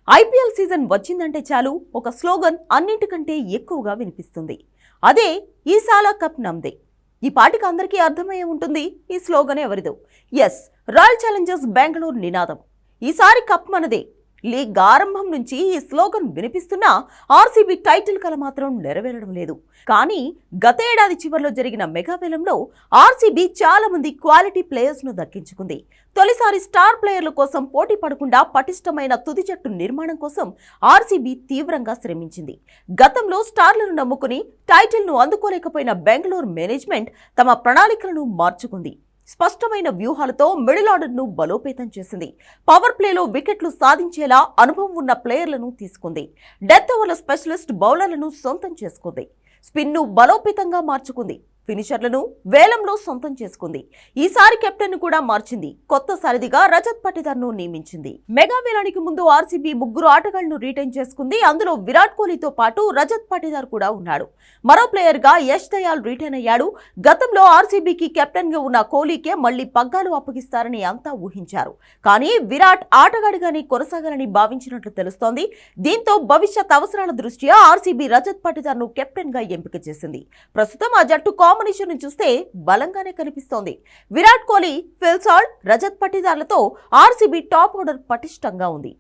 IPL season వచ్చిందంటే చాలు ఒక స్లోగన్ అన్నింటికంటే ఎక్కువగా వినిపిస్తుంది. అదే ఈసాల కప్ నమ్దే. ఈ పాటికి అందరికీ అర్థమయ్యే ఉంటుంది ఈ స్లోగన్ ఎవరిదో. ఎస్, రాయల్ ఛాలెంజర్స్ బెంగళూరు నినాదం. ఈసారి కప్ మనదే. లీగ్ ఆరంభం నుంచి ఈ స్లోగన్ వినిపిస్తున్నా ఆర్సీబీ టైటిల్ కల మాత్రం నెరవేరడం లేదు. కానీ గత ఏడాది చివరిలో జరిగిన మెగా వేలంలో ఆర్సీబీ చాలా మంది క్వాలిటీ ప్లేయర్స్ ను దక్కించుకుంది. తొలిసారి స్టార్ ప్లేయర్ల కోసం పోటీ పడకుండా పటిష్టమైన తుది జట్టు నిర్మాణం కోసం ఆర్సీబీ తీవ్రంగా శ్రమించింది. గతంలో స్టార్లను నమ్ముకుని టైటిల్ ను అందుకోలేకపోయిన బెంగళూరు మేనేజ్మెంట్ తమ ప్రణాళికలను మార్చుకుంది. స్పష్టమైన వ్యూహాలతో మిడిల్ ఆర్డర్ను బలోపేతం చేసింది. పవర్ ప్లేలో వికెట్లు సాధించేలా అనుభవం ఉన్న ప్లేయర్లను తీసుకుంది. డెత్ ఓవర్ల స్పెషలిస్ట్ బౌలర్లను సొంతం చేసుకుంది. స్పిన్ను బలోపేతంగా మార్చుకుంది. ఫినిషర్లను వేలంలో సొంతం చేసుకుంది. ఈసారి కెప్టెన్ కూడా మార్చింది. కొత్త సారథిగా రజత్ పటిదార్ను నియమించింది. మెగా వేలానికి ముందు ఆర్సీబీ 3 ఆటగాళ్లను రీటైన్ చేసుకుంది. అందులో విరాట్ కోహ్లీతో పాటు రజత్ పటిదార్ కూడా ఉన్నాడు. మరో ప్లేయర్ గా యష్ దయాల్ రీటైన్ అయ్యాడు. గతంలో ఆర్సీబీకి కెప్టెన్ గా ఉన్న కోహ్లీకే మళ్లీ పగ్గాలు అప్పగిస్తారని అంతా ఊహించారు. కానీ విరాట్ ఆటగాడిగానే కొనసాగాలని భావించినట్లు తెలుస్తోంది. దీంతో భవిష్యత్ అవసరాల దృష్ట్యా ఆర్సీబీ రజత్ పటిదార్ ను కెప్టెన్ గా ఎంపిక చేసింది. ప్రస్తుతం ఆ జట్టు కాంబినేషన్ ను చూస్తే బలంగానే కనిపిస్తోంది. విరాట్ కోహ్లీ, ఫిల్ సాల్ట్, రజత్ పటిదార్లతో ఆర్సీబీ టాప్ ఆర్డర్ పటిష్టంగా ఉంది.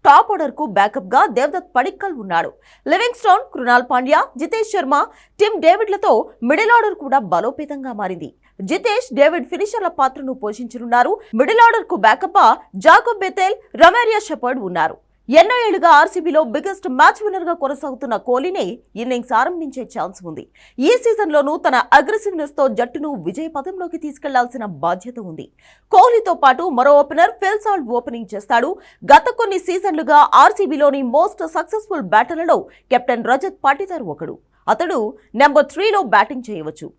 టాప్ ఆర్డర్ కు బ్యాకప్ గా దేవదత్ పడిక్కల్ ఉన్నాడు. లివింగ్స్టోన్, కృణాల్ పాండ్యా, జితేష్ శర్మ, టిమ్ డేవిడ్లతో మిడిల్ ఆర్డర్ కూడా బలోపేతంగా మారింది. జితేష్, డేవిడ్ ఫినిషర్ల పాత్రను పోషించనున్నారు. మిడిల్ ఆర్డర్ కు backup Jacob Bethell, Romario Shepherd ఉన్నారు. ఎన్నో ఏళ్లుగా ఆర్సీబీలో బిగ్గెస్ట్ మ్యాచ్ విన్నర్ గా కొనసాగుతున్న కోహ్లీనే ఇన్నింగ్స్ ఆరంభించే ఛాన్స్ ఉంది. ఈ సీజన్లోనూ తన అగ్రెసివ్నెస్ తో జట్టును విజయ పథంలోకి తీసుకెళ్లాల్సిన బాధ్యత ఉంది. కోహ్లీతో పాటు మరో ఓపెనర్ ఫిల్ సాల్ట్ ఓపెనింగ్ చేస్తాడు. గత కొన్ని సీజన్లుగా ఆర్సీబీలోని మోస్ట్ సక్సెస్ఫుల్ బ్యాటర్లలో కెప్టెన్ రజత్ పటిదార్ ఒకడు. అతడు నెంబర్ 3లో బ్యాటింగ్ చేయవచ్చు.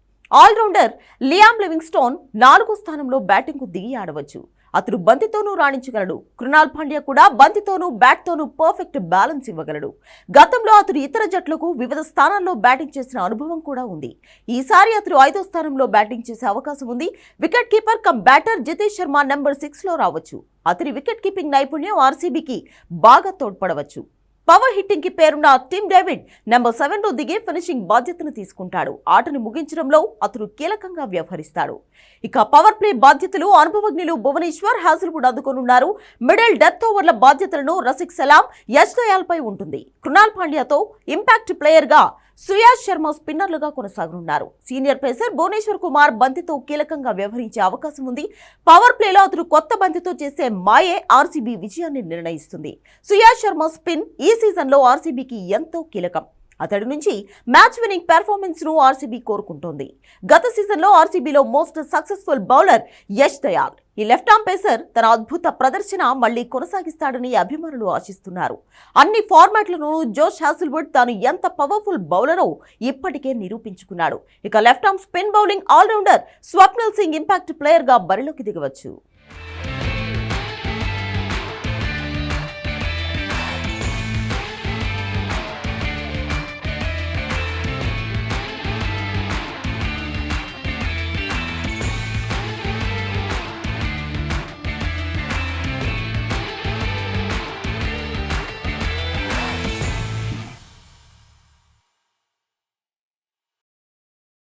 ఆల్రౌండర్ లియామ్ లివింగ్స్టోన్ 4వ స్థానంలో బ్యాటింగ్ కు దిగి ఆడవచ్చు. అతడు బంతితోనూ రాణించగలడు. కృణాల్ పాండ్యా కూడా బంతితోనూ బ్యాట్తోనూ పర్ఫెక్ట్ బ్యాలెన్స్ ఇవ్వగలడు. గతంలో అతడు ఇతర జట్లకు వివిధ స్థానాల్లో బ్యాటింగ్ చేసిన అనుభవం కూడా ఉంది. ఈసారి అతడు 5వ స్థానంలో బ్యాటింగ్ చేసే అవకాశం ఉంది. Wicket keeper cum batter Jitesh Sharma number 6లో రావచ్చు. అతని వికెట్ కీపింగ్ నైపుణ్యం ఆర్సీబీకి బాగా తోడ్పడవచ్చు. పవర్ హిట్టింగ్ కి పేరున్న టిమ్ డేవిడ్ నెంబర్ 7లో దిగి ఫినిషింగ్ బాధ్యతను తీసుకుంటాడు. ఆటను ముగించడంలో అతడు కీలకంగా వ్యవహరిస్తాడు. ఇక పవర్ ప్లే బాధ్యతలు అనుభవజ్ఞులు భువనేశ్వర్, హాజల్వుడ్ అందుకోనున్నారు. మిడిల్ డెత్ ఓవర్ల బాధ్యతలను రసిక్ సలాం, యష్ దయాల్ పై ఉంటుంది. కృణాల్ పాండ్యాతో ఇంపాక్ట్ ప్లేయర్ గా సుయాష్ శర్మ స్పిన్నర్లుగా కొనసాగనున్నారు. సీనియర్ పేసర్ భువనేశ్వర్ కుమార్ బంతితో కీలకంగా వ్యవహరించే అవకాశం ఉంది. పవర్ ప్లేలో అతడు కొత్త బంతితో చేసే మాయే ఆర్సీబీ విజయాన్ని నిర్ణయిస్తుంది. సుయాష్ శర్మ స్పిన్ ఈ సీజన్లో ఆర్సీబీకి ఎంతో కీలకం. అతడి నుంచి మ్యాచ్ విన్నింగ్ పెర్ఫార్మెన్స్ ను ఆర్సీబీ కోరుకుంటోంది. గత సీజన్లో ఆర్సీబీలో most successful bowler Yash Dayal. ఈ లెఫ్ట్ ఆర్మ్ పేసర్ తన అద్భుత ప్రదర్శన మళ్లీ కొనసాగిస్తాడని అభిమానులు ఆశిస్తున్నారు. అన్ని ఫార్మాట్లను జోష్ హాజల్వుడ్ తాను ఎంత పవర్ఫుల్ బౌలరో ఇప్పటికే నిరూపించుకున్నాడు. ఇక left arm spin bowling all-rounder Swapnil Singh impact player గా బరిలోకి దిగవచ్చు.